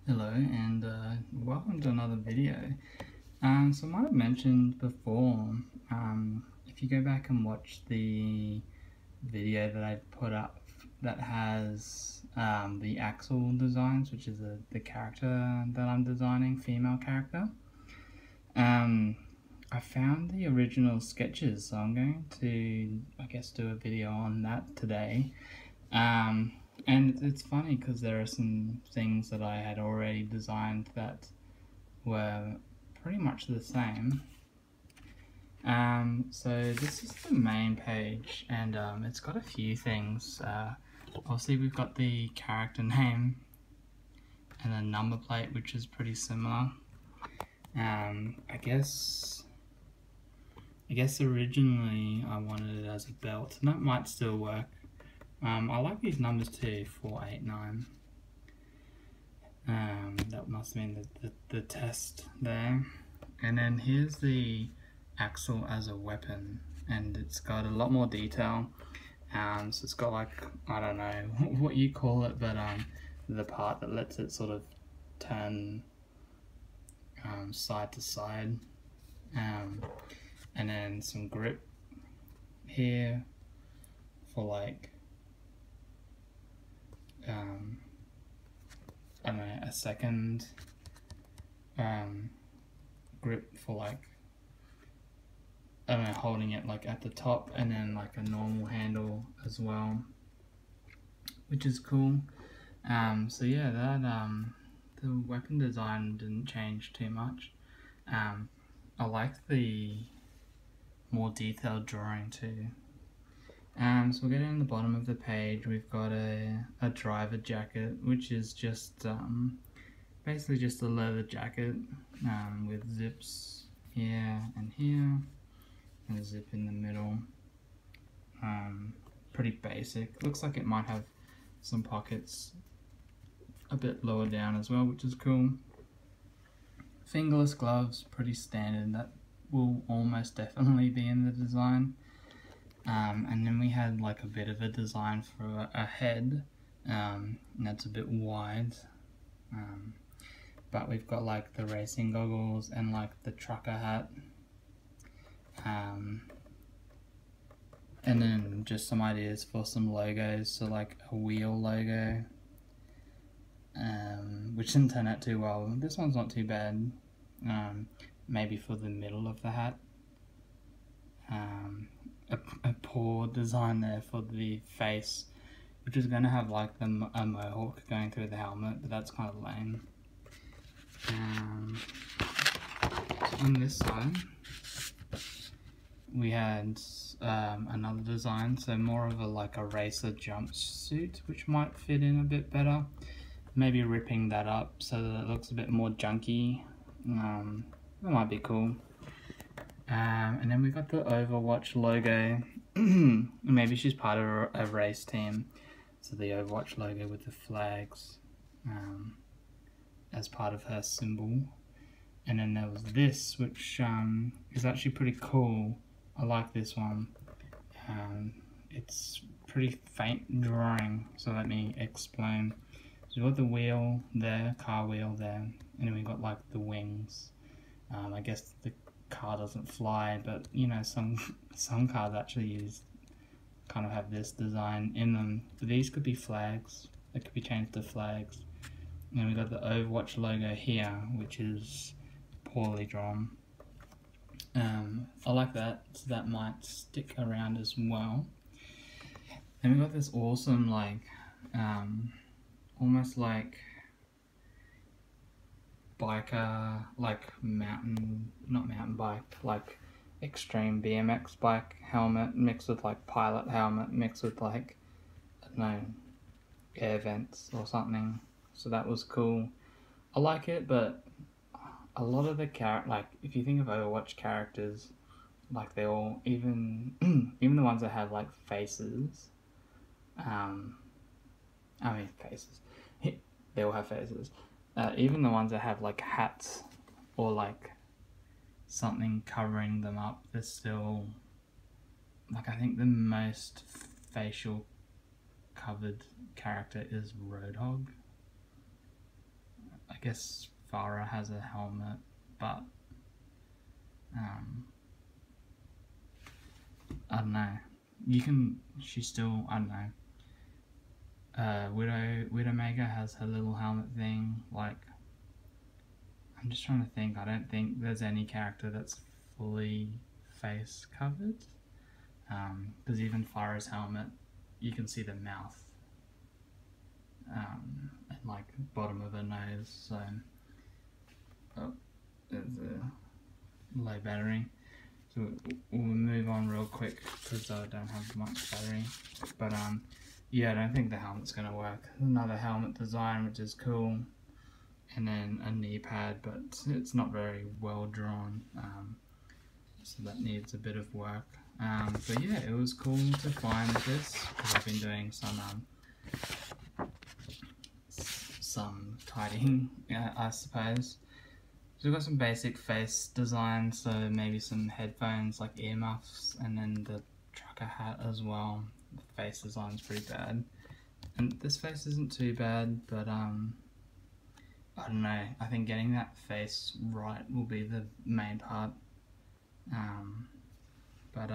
Hello and welcome to another video. So I might have mentioned before, if you go back and watch the video that I put up that has the Axel designs, which is the character that I'm designing, female character, I found the original sketches, so I'm going to, I guess, do a video on that today. And it's funny because there are some things that I had already designed that were pretty much the same. So this is the main page, and it's got a few things. Obviously we've got the character name and the number plate, which is pretty similar. I guess originally I wanted it as a belt, and that might still work. I like these numbers too, 489. That must mean the test there. And then here's the Axel as a weapon, and it's got a lot more detail. So it's got like, I don't know what you call it, but the part that lets it sort of turn side to side. And then some grip here for like I don't know, a second grip for like, I don't know, holding it like at the top, and then like a normal handle as well, which is cool. So yeah, that the weapon design didn't change too much. I like the more detailed drawing too. So we'll get in the bottom of the page. We've got a driver jacket, which is just basically just a leather jacket with zips here and here, and a zip in the middle. Pretty basic. Looks like it might have some pockets a bit lower down as well, which is cool. Fingerless gloves, pretty standard. That will almost definitely be in the design. And then we had like a bit of a design for a head, and that's a bit wide, but we've got like the racing goggles and like the trucker hat, and then just some ideas for some logos, so like a wheel logo, which didn't turn out too well. This one's not too bad. Maybe for the middle of the hat. A poor design there for the face, which is going to have like a mohawk going through the helmet, but that's kind of lame. So on this side we had another design, so more of a like a racer jumpsuit, which might fit in a bit better. Maybe ripping that up so that it looks a bit more junky. That might be cool. And then we got the Overwatch logo. Maybe she's part of a race team, so the Overwatch logo with the flags as part of her symbol. And then there was this, which is actually pretty cool. I like this one. It's pretty faint drawing, so let me explain. So we've got the wheel there, car wheel there, and then we've got like the wings. I guess the car doesn't fly, but you know, some cars actually kind of have this design in them. But these could be flags. They could be changed to flags. And we got the Overwatch logo here, which is poorly drawn. I like that, so that might stick around as well. Then we got this awesome like almost like biker, like not mountain bike, like extreme BMX bike helmet mixed with like pilot helmet mixed with like, I don't know, air vents or something. So that was cool. I like it, but a lot of the like if you think of Overwatch characters, like they all, even even the ones that have like faces, faces, they all have faces. Even the ones that have like hats or like something covering them up, they're still like, I think the most facial covered character is Roadhog. I guess Farah has a helmet, but I don't know. She's still, I don't know. Widowmaker has her little helmet thing. Like, I'm just trying to think. I don't think there's any character that's fully face covered. Because even Farah's helmet, you can see the mouth. And like bottom of her nose. So, oh, there's a low battery. So we'll move on real quick because I don't have much battery. But yeah, I don't think the helmet's going to work. Another helmet design, which is cool. And then a knee pad, but it's not very well drawn. So that needs a bit of work. But yeah, it was cool to find this because I've been doing some tidying, I suppose. So we've got some basic face designs, so maybe some headphones like earmuffs, and then the trucker hat as well. The face design's pretty bad, and this face isn't too bad, but I don't know. I think getting that face right will be the main part. But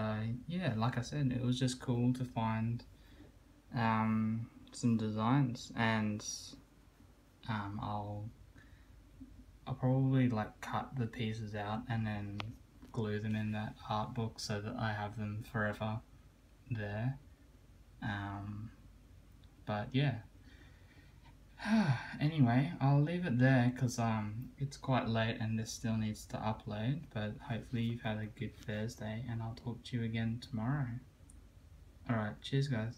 yeah, like I said, it was just cool to find some designs, and I'll probably like cut the pieces out and then glue them in that art book so that I have them forever there. But yeah. Anyway, I'll leave it there because it's quite late and this still needs to upload, but hopefully you've had a good Thursday and I'll talk to you again tomorrow. Alright, cheers guys.